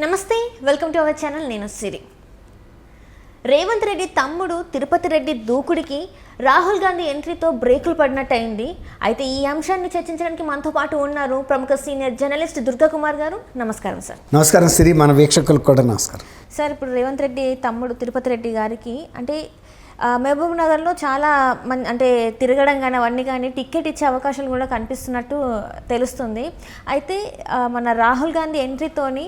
నమస్తే, welcome to our channel. నేను సిరి. రేవంత్ రెడ్డి తమ్ముడు తిరుపతి రెడ్డి దూకుడికి రాహుల్ గాంధీ ఎంట్రీతో బ్రేకులు పడినట్టు అయింది. అయితే ఈ అంశాన్ని చర్చించడానికి మనతో పాటు ఉన్నారు ప్రముఖ సీనియర్ జర్నలిస్ట్ దుర్గా కుమార్ గారు. నమస్కారం సార్. నమస్కారం సిరి, మన వీక్షకులకు కూడా నమస్కారం సార్. ఇప్పుడు రేవంత్ రెడ్డి తమ్ముడు తిరుపతి రెడ్డి గారికి అంటే మహబూబ్ నగర్లో చాలా అంటే తిరగడం కానీ అవన్నీ కానీ టికెట్ ఇచ్చే అవకాశాలు కూడా కనిపిస్తున్నట్టు తెలుస్తుంది. అయితే మన రాహుల్ గాంధీ ఎంట్రీతోని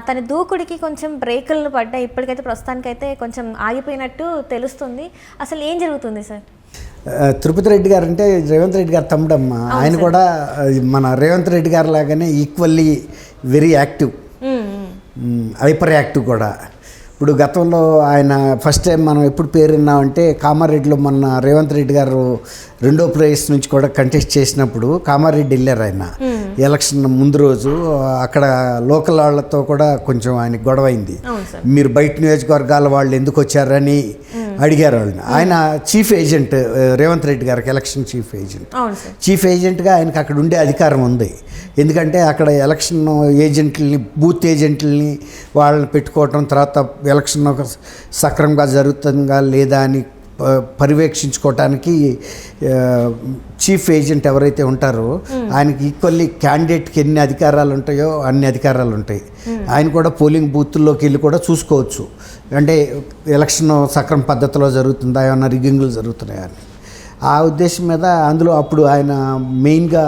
తన దూకుడికి కొంచెం బ్రేకులు పడ్డాయి. ఇప్పటికైతే ప్రస్తుతానికైతే కొంచెం ఆగిపోయినట్టు తెలుస్తుంది. అసలు ఏం జరుగుతుంది సార్? తిరుపతి రెడ్డి గారు అంటే రేవంత్ రెడ్డి గారు తమ్ముడమ్మ. ఆయన కూడా మన రేవంత్ రెడ్డి గారు లాగానే equally very active, hyper active కూడా. ఇప్పుడు గతంలో ఆయన ఫస్ట్ టైం మనం ఎప్పుడు పేరు విన్నామంటే కామారెడ్డిలో మొన్న రేవంత్ రెడ్డి గారు రెండో ప్లేస్ నుంచి కూడా కంటెస్ట్ చేసినప్పుడు కామారెడ్డి వెళ్ళారు ఆయన ఎలక్షన్ ముందు రోజు. అక్కడ లోకల్ వాళ్ళతో కూడా కొంచెం ఆయన గొడవ అయింది. మీరు బయట నియోజకవర్గాల వాళ్ళు ఎందుకు వచ్చారని అడిగారు వాళ్ళని. ఆయన చీఫ్ ఏజెంట్ రేవంత్ రెడ్డి గారికి, ఎలక్షన్ చీఫ్ ఏజెంట్గా ఆయనకి అక్కడ ఉండే అధికారం ఉంది. ఎందుకంటే అక్కడ ఎలక్షన్ ఏజెంట్లని, బూత్ ఏజెంట్లని వాళ్ళని పెట్టుకోవటం, తర్వాత ఎలక్షన్ సక్రమంగా జరుగుతుందా లేదా అని పర్యవేక్షించుకోవటానికి చీఫ్ ఏజెంట్ ఎవరైతే ఉంటారో ఆయనకి ఈక్వల్లీ క్యాండిడేట్కి ఎన్ని అధికారాలు ఉంటాయో అన్ని అధికారాలు ఉంటాయి. ఆయన కూడా పోలింగ్ బూత్ల్లోకి వెళ్ళి కూడా చూసుకోవచ్చు, అంటే ఎలక్షన్ సక్రమ పద్ధతిలో జరుగుతుందా, ఏమన్నా రిగ్గింగ్లు జరుగుతున్నాయా అని. ఆ ఉద్దేశం మీద అందులో అప్పుడు ఆయన మెయిన్గా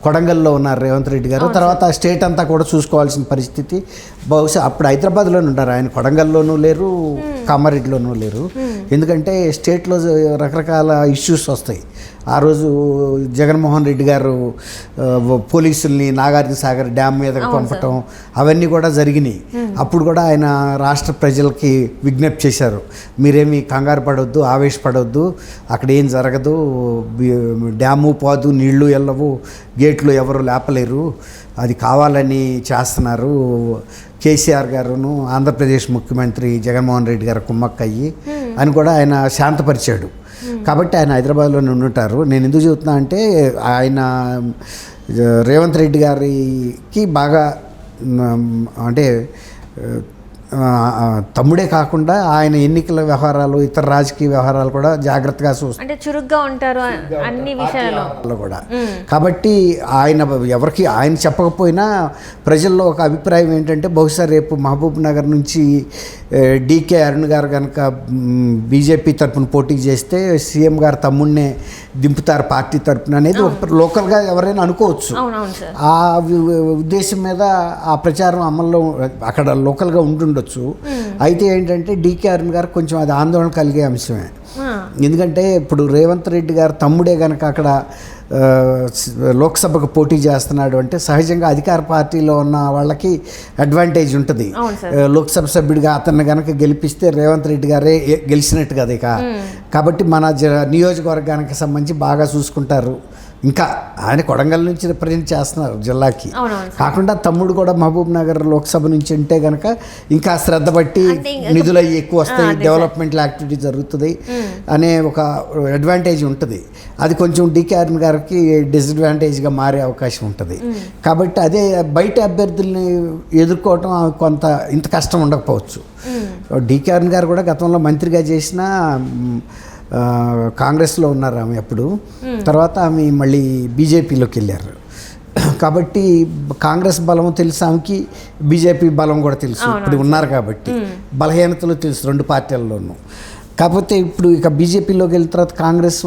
కొడంగల్లో ఉన్నారు రేవంత్ రెడ్డి గారు. తర్వాత స్టేట్ అంతా కూడా చూసుకోవాల్సిన పరిస్థితి. బహుశా అప్పుడు హైదరాబాద్లోనే ఉంటారు ఆయన, కొడంగల్లోనూ లేరు, కామారెడ్డిలోనూ లేరు. ఎందుకంటే స్టేట్లో రకరకాల ఇష్యూస్ వస్తాయి. ఆ రోజు జగన్మోహన్ రెడ్డి గారు పోలీసుల్ని నాగార్జున సాగర్ డ్యామ్ మీదకి పంపటం అవన్నీ కూడా జరిగినాయి. అప్పుడు కూడా ఆయన రాష్ట్ర ప్రజలకి విజ్ఞప్తి చేశారు, మీరేమీ కంగారు పడవద్దు, ఆవేశపడవద్దు, అక్కడ ఏం జరగదు, డ్యాము పోదు, నీళ్లు వెళ్ళవు, గేట్లు ఎవరు లేపలేరు, అది కావాలని చేస్తున్నారు. కేసీఆర్ గారును ఆంధ్రప్రదేశ్ ముఖ్యమంత్రి జగన్మోహన్ రెడ్డి గారు కుమ్మక్కయ్యి అని కూడా ఆయన శాంతపరిచాడు. కాబట్టి ఆయన హైదరాబాద్లోనే ఉండుంటారు. నేను ఎందుకు చెబుతున్నా అంటే ఆయన రేవంత్ రెడ్డి గారికి బాగా అంటే తమ్ముడే కాకుండా ఆయన ఎన్నికల వ్యవహారాలు, ఇతర రాజకీయ వ్యవహారాలు కూడా జాగ్రత్తగా చూస్తారు, అంటే చురుగ్గా ఉంటారు అన్ని విషయాల్లో కూడా. కాబట్టి ఆయన ఎవరికి ఆయన చెప్పకపోయినా ప్రజల్లో ఒక అభిప్రాయం ఏంటంటే బహుశా రేపు మహబూబ్ నగర్ నుంచి డీకే అరుణ్ గారు కనుక బీజేపీ తరఫున పోటీ చేస్తే సీఎం గారు తమ్ముడినే దింపుతారు పార్టీ తరఫున అనేది ఒక లోకల్గా ఎవరైనా అనుకోవచ్చు. ఆ ఉద్దేశం మీద ఆ ప్రచారం అమల్లో అక్కడ లోకల్గా ఉంటుండొచ్చు. అయితే ఏంటంటే డీకే అరుణ్ గారు కొంచెం అది ఆందోళన కలిగే అంశమే. ఎందుకంటే ఇప్పుడు రేవంత్ రెడ్డి గారు తమ్ముడే కనుక అక్కడ లోక్సభకు పోటీ చేస్తున్నాడు అంటే సహజంగా అధికార పార్టీలో ఉన్న వాళ్ళకి అడ్వాంటేజ్ ఉంటుంది. లోక్సభ సభ్యుడిగా అతన్ని కనుక గెలిపిస్తే రేవంత్ రెడ్డి గారే గెలిచినట్టు కదా ఇక. కాబట్టి మన నియోజకవర్గానికి సంబంధించి బాగా చూసుకుంటారు. ఇంకా ఆయన కొడంగల్ నుంచి రిప్రజెంట్ చేస్తున్నారు జిల్లాకి, కాకుండా తమ్ముడు కూడా మహబూబ్ నగర్ లోక్సభ నుంచి ఉంటే కనుక ఇంకా శ్రద్ధ బట్టి నిధులు అవి ఎక్కువ వస్తాయి, డెవలప్మెంట్ యాక్టివిటీ జరుగుతుంది అనే ఒక అడ్వాంటేజ్ ఉంటుంది. అది కొంచెం డీకే అరుణ్ గారికి డిసడ్వాంటేజ్గా మారే అవకాశం ఉంటుంది. కాబట్టి అదే బయట అభ్యర్థుల్ని ఎదుర్కోవటం కొంత ఇంత కష్టం ఉండకపోవచ్చు. డీకే అరుణ్ గారు కూడా గతంలో మంత్రిగా చేసిన కాంగ్రెస్లో ఉన్నారు ఆమె అప్పుడు. తర్వాత ఆమె మళ్ళీ బీజేపీలోకి వెళ్ళారు. కాబట్టి కాంగ్రెస్ బలం తెలుసు ఆమెకి, బీజేపీ బలం కూడా తెలుసు. ఇప్పుడు ఉన్నారు కాబట్టి బలహీనతలు తెలుసు రెండు పార్టీల్లోనూ. కాకపోతే ఇప్పుడు ఇక బీజేపీలోకి వెళ్ళిన తర్వాత కాంగ్రెస్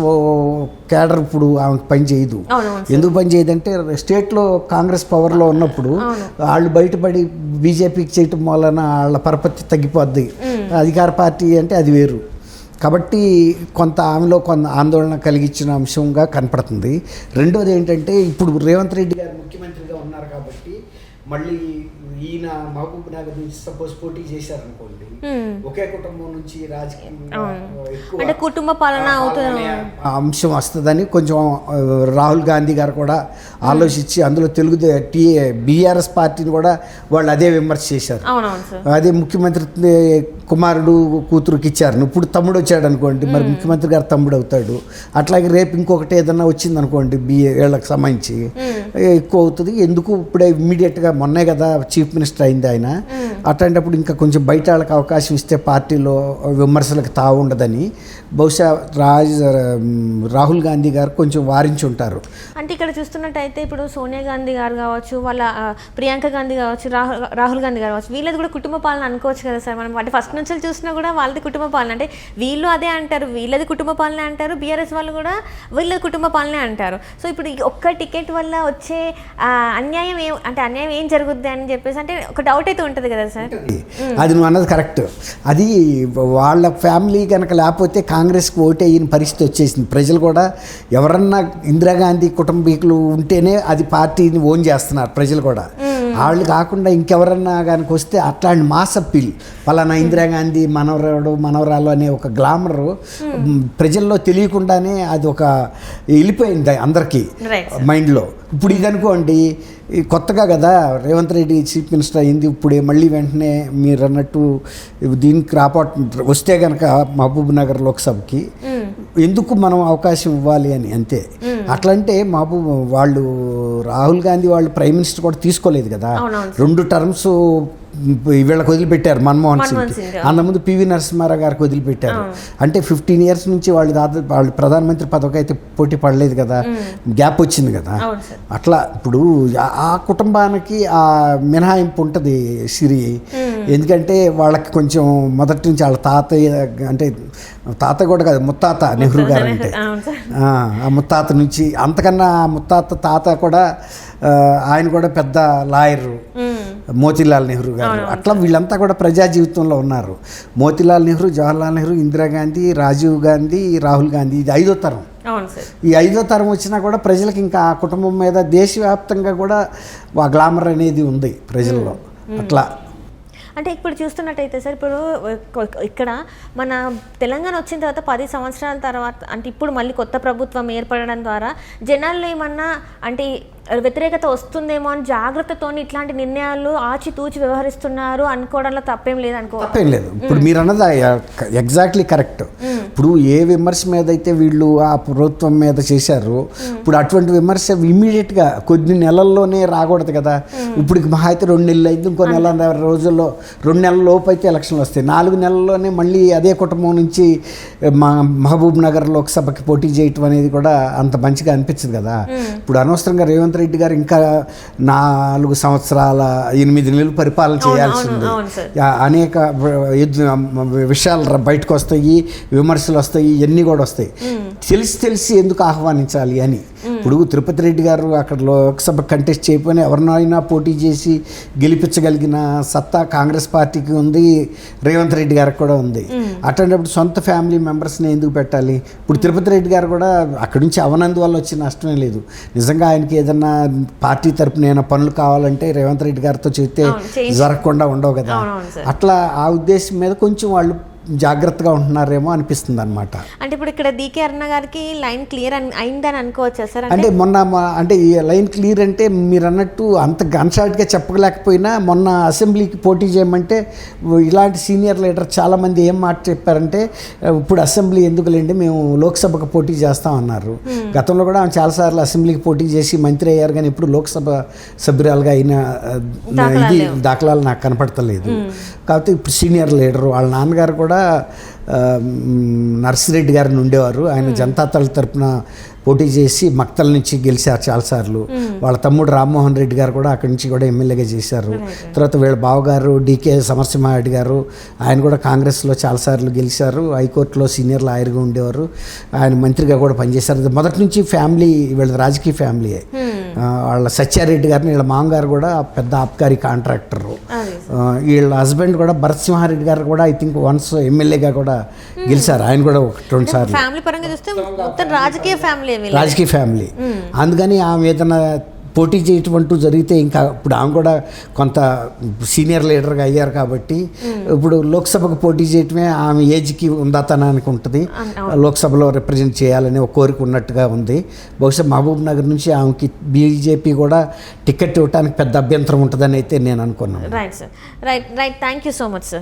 క్యాడర్ ఇప్పుడు ఆమెకు పని చేయదు. ఎందుకు పని చేయదంటే స్టేట్లో కాంగ్రెస్ పవర్లో ఉన్నప్పుడు వాళ్ళు బయటపడి బీజేపీకి చేయటం వలన వాళ్ళ పరపతి తగ్గిపోద్ది. అధికార పార్టీ అంటే అది వేరు. కాబట్టి కొంత ఆమెలో కొంత ఆందోళన కలిగించిన అంశంగా కనపడుతుంది. రెండోది ఏంటంటే ఇప్పుడు రేవంత్ రెడ్డి గారు ముఖ్యమంత్రిగా ఉన్నారు కాబట్టి మళ్ళీ ఈయన మహబూబ్ నగర్ నుంచి సపోజ్ పోటీ చేశారనుకోండి, ఒకే కుటుంబం నుంచి రాజకీయ కుటుంబ పాలన అంశం వస్తుందని కొంచెం రాహుల్ గాంధీ గారు కూడా ఆలోచించి అందులో బీఆర్ఎస్ పార్టీని కూడా వాళ్ళు అదే విమర్శ చేశారు. అదే ముఖ్యమంత్రి కుమారుడు కూతురుకి ఇచ్చారు, ఇప్పుడు తమ్ముడు వచ్చాడు అనుకోండి, మరి ముఖ్యమంత్రి గారు తమ్ముడు అవుతాడు. అట్లాగే రేపు ఇంకొకటి ఏదన్నా వచ్చింది అనుకోండి వీళ్ళకి సంబంధించి ఎక్కువ అవుతుంది. ఎందుకు ఇప్పుడే ఇమ్మీడియట్గా మొన్నే కదా చీఫ్ చీఫ్ మినిస్టర్ అయింది ఆయన. అట్లాంటప్పుడు ఇంకా కొంచెం బయట వాళ్ళకి అవకాశం ఇస్తే పార్టీలో విమర్శలకు తావు ఉండదని బహుశా రాహుల్ గాంధీ గారు కొంచెం వారించి ఉంటారు. అంటే ఇక్కడ చూస్తున్నట్టయితే ఇప్పుడు సోనియా గాంధీ గారు కావచ్చు, వాళ్ళ ప్రియాంక గాంధీ కావచ్చు, రాహుల్ గాంధీ గారు కావచ్చు, వీళ్ళది కూడా కుటుంబ పాలన అనుకోవచ్చు కదా సార్ మనం. అంటే ఫస్ట్ నుంచి చూసినా కూడా వాళ్ళది కుటుంబ పాలన. అంటే వీళ్ళు అదే అంటారు, వీళ్ళది కుటుంబ పాలన అంటారు, బీఆర్ఎస్ వాళ్ళు కూడా వీళ్ళది కుటుంబ పాలనే అంటారు. సో ఇప్పుడు ఒక్క టికెట్ వల్ల వచ్చే అన్యాయం ఏం జరుగుద్ది అని చెప్పేసి అంటే ఒక డౌట్ అయితే ఉంటుంది కదా సార్. అది నువ్వు అన్నది కరెక్ట్. అది వాళ్ళ ఫ్యామిలీ కనుక లేకపోతే కాంగ్రెస్కి ఓటు వేయని పరిస్థితి వచ్చేసింది. ప్రజలు కూడా ఎవరన్నా ఇందిరాగాంధీ కుటుంబీకులు ఉంటేనే అది పార్టీని ఓన్ చేస్తున్నారు ప్రజలు కూడా. వాళ్ళు కాకుండా ఇంకెవరన్నా కనుక వస్తే అట్లాంటి మాస్ అప్పీల్, పలానా ఇందిరాగాంధీ మనవరాలు అనే ఒక గ్లామర్ ప్రజల్లో తెలియకుండానే అది ఒక వెళ్ళిపోయింది అందరికీ మైండ్లో. ఇప్పుడు ఇది అనుకోండి, కొత్తగా కదా రేవంత్ రెడ్డి చీఫ్ మినిస్టర్ అయింది, ఇప్పుడే మళ్ళీ వెంటనే మీరు అన్నట్టు దీనికి వస్తే కనుక మహబూబ్ నగర్ లోక్సభకి ఎందుకు మనం అవకాశం ఇవ్వాలి అని అంతే. అట్లంటే వాళ్ళు రాహుల్ గాంధీ వాళ్ళు ప్రైమ్ మినిస్టర్ కూడా తీసుకోలేదు కదా, 2 టర్మ్స్ వీళ్ళకి వదిలిపెట్టారు మన్మోహన్ సింగ్. అంతకుముందు పివి నరసింహారావు గారికి వదిలిపెట్టారు. అంటే 15 years నుంచి వాళ్ళు ప్రధానమంత్రి పదవికి అయితే పోటీ పడలేదు కదా, గ్యాప్ వచ్చింది కదా. అట్లా ఇప్పుడు ఆ కుటుంబానికి ఆ మినహాయింపు ఉంటుంది సిరి. ఎందుకంటే వాళ్ళకి కొంచెం మొదటి నుంచి వాళ్ళ తాత కూడా కాదు, ముత్తాత నెహ్రూ గారు అంటే ఆ ముత్తాత నుంచి అంతకన్నా తాత కూడా ఆయన కూడా పెద్ద లాయరు, మోతీలాల్ నెహ్రూ గారు. అట్లా వీళ్ళంతా కూడా ప్రజా జీవితంలో ఉన్నారు. మోతీలాల్ నెహ్రూ, జవహర్లాల్ నెహ్రూ, ఇందిరాగాంధీ, రాజీవ్ గాంధీ, రాహుల్ గాంధీ, ఇది 5వ తరం. ఈ 5వ తరం వచ్చినా కూడా ప్రజలకు ఇంకా ఆ కుటుంబం మీద దేశవ్యాప్తంగా కూడా ఆ గ్లామర్ అనేది ఉంది ప్రజల్లో. అట్లా అంటే ఇప్పుడు చూస్తున్నట్టయితే సార్, ఇప్పుడు ఇక్కడ మన తెలంగాణ వచ్చిన తర్వాత 10 సంవత్సరాల తర్వాత అంటే ఇప్పుడు మళ్ళీ కొత్త ప్రభుత్వం ఏర్పడడం ద్వారా జనాల్లో ఏమన్నా అంటే వ్యతిరేకత వస్తుందేమో అని జాగ్రత్తతో ఇట్లాంటి నిర్ణయాలు ఆచితూచి వ్యవహరిస్తున్నారు అనుకోవడంలో తప్పేం లేదు తప్పేం లేదు. ఇప్పుడు మీరు అన్నది ఎగ్జాక్ట్లీ కరెక్ట్. ఇప్పుడు ఏ విమర్శ మీద అయితే వీళ్ళు ఆ ప్రభుత్వం మీద చేశారు, ఇప్పుడు అటువంటి విమర్శ ఇమ్మీడియట్గా కొన్ని నెలల్లోనే రాకూడదు కదా. ఇప్పుడు మహా అయితే 2 నెలలు అయింది, ఇంకో నెల రోజుల్లో 2 నెలల లోపు అయితే ఎలక్షన్లు వస్తాయి. 4 నెలల్లోనే మళ్ళీ అదే కుటుంబం నుంచి మహబూబ్ నగర్ లోక్సభకి పోటీ చేయటం అనేది కూడా అంత మంచిగా అనిపించదు కదా. ఇప్పుడు అనవసరంగా రేవంత్ రెడ్డి గారు ఇంకా 4 సంవత్సరాల 8 నెలలు పరిపాలన చేయాల్సింది. అనేక విషయాలు బయటకు వస్తాయి, విమర్శలు వస్తాయి, ఇవన్నీ కూడా వస్తాయి. తెలిసి ఎందుకు ఆహ్వానించాలి అని. ఇప్పుడు తిరుపతి రెడ్డి గారు అక్కడ లోక్సభ కంటెస్ట్ చేయకపోయినా ఎవరినైనా పోటీ చేసి గెలిపించగలిగిన సత్తా కాంగ్రెస్ పార్టీకి ఉంది, రేవంత్ రెడ్డి గారికి కూడా ఉంది. అట్లాంటప్పుడు సొంత ఫ్యామిలీ మెంబర్స్ని ఎందుకు పెట్టాలి? ఇప్పుడు తిరుపతి రెడ్డి గారు కూడా అక్కడి నుంచి అవనందువల్ల వచ్చిన నష్టమే లేదు. నిజంగా ఆయనకి ఏదన్నా పార్టీ తరపున ఏమైనా పనులు కావాలంటే రేవంత్ రెడ్డి గారితో చెప్తే జరగకుండా ఉండవు కదా. అట్లా ఆ ఉద్దేశం మీద కొంచెం వాళ్ళు జాగ్రత్తగా ఉంటున్నారేమో అనిపిస్తుంది అనమాట. అంటే ఇప్పుడు ఇక్కడ డీకే అరుణ గారికి లైన్ క్లియర్ అయిందని అనుకోవచ్చా సార్? అంటే అంటే ఈ లైన్ క్లియర్ అంటే మీరు అన్నట్టు అంత గన్షాట్గా చెప్పలేకపోయినా మొన్న అసెంబ్లీకి పోటీ చేయమంటే ఇలాంటి సీనియర్ లీడర్ చాలామంది ఏం మాట చెప్పారంటే, ఇప్పుడు అసెంబ్లీ ఎందుకులేండి మేము లోక్సభకు పోటీ చేస్తామన్నారు. గతంలో కూడా ఆమె చాలాసార్లు అసెంబ్లీకి పోటీ చేసి మంత్రి అయ్యారు, కానీ ఇప్పుడు లోక్సభ సభ్యురాలుగా అయిన దాఖలాలు నాకు కనపడతలేదు. కాబట్టి ఇప్పుడు సీనియర్ లీడర్ వాళ్ళ నాన్నగారు కూడా నర్సిరెడ్డి గారిని ఉండేవారు. ఆయన జనతాదళ తరపున పోటీ చేసి మక్తల నుంచి గెలిచారు చాలాసార్లు. వాళ్ళ తమ్ముడు రామ్మోహన్ రెడ్డి గారు కూడా అక్కడి నుంచి కూడా ఎమ్మెల్యేగా చేశారు. తర్వాత వీళ్ళ బావగారు డీకే సమరసింహారెడ్డి గారు, ఆయన కూడా కాంగ్రెస్లో చాలాసార్లు గెలిచారు. హైకోర్టులో సీనియర్ లాయర్గా ఉండేవారు. ఆయన మంత్రిగా కూడా పనిచేశారు. మొదటి నుంచి ఫ్యామిలీ వీళ్ళ రాజకీయ ఫ్యామిలీయే. వాళ్ళ సత్యారెడ్డి గారిని వీళ్ళ మామగారు కూడా పెద్ద ఆబ్కారీ కాంట్రాక్టరు. వీళ్ళ హస్బెండ్ కూడా భరత్ సింహారెడ్డి గారు కూడా ఐ థింక్ వన్స్ ఎమ్మెల్యేగా కూడా గెలిచారు. ఆయన కూడా 2 సార్లు. ఫ్యామిలీ పరంగా చూస్తే మొత్తం రాజకీయ ఫ్యామిలీ. అందుకని ఆమె ఏదైనా పోటీ చేయటం జరిగితే ఇంకా ఇప్పుడు ఆమె కూడా కొంత సీనియర్ లీడర్గా అయ్యారు కాబట్టి ఇప్పుడు లోక్సభకు పోటీ చేయటమే ఆమె ఏజ్కి ఉందాతనానికి ఉంటుంది. లోక్సభలో రిప్రజెంట్ చేయాలని ఒక కోరిక ఉన్నట్టుగా ఉంది. బహుశా మహబూబ్ నగర్ నుంచి ఆమెకి బీజేపీ కూడా టికెట్ ఇవ్వడానికి పెద్ద అభ్యంతరం ఉంటుందని అయితే నేను అనుకున్నాను. Right sir, right. Thank you so much sir.